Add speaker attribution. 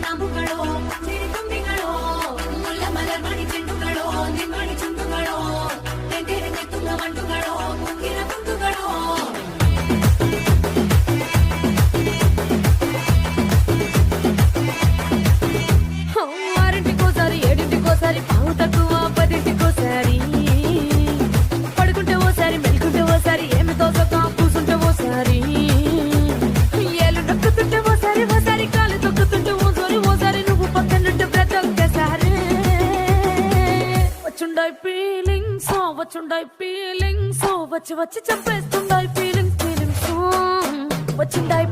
Speaker 1: ഗ്രാമ്പുകളോ ചിരിത്തുമ്പികളോ മുല്ലമലർ മണി ചെണ്ടുകളോ നിന്മണി ചുണ്ടുകളോ തെണ്ടിരഞ്ഞെത്തുന്ന വണ്ടുകളോ മുക്കിര കുണ്ടുകളോ ఆరింటికోసారి ఏడింటికోసారి పావు తక్కువ పదింటికోసారి పడుకుంటే ఓసారి మెలుకుంటే ఓసారి ఏమి తోసక కూసుంటే ఓసారి ఏళ్ళు నొక్కుతుంటే ఓసారి ఓసారి కాలు తొక్కుతుంటే ఓసారి నువ్వు పక్కనుంటే ప్రతి ఒక్కసారి వచ్చుండాయి ఫీలింగ్స్ వచ్చి వచ్చి చంపేస్తుండాయి ఫీలింగ్స్ వచ్చిండాయి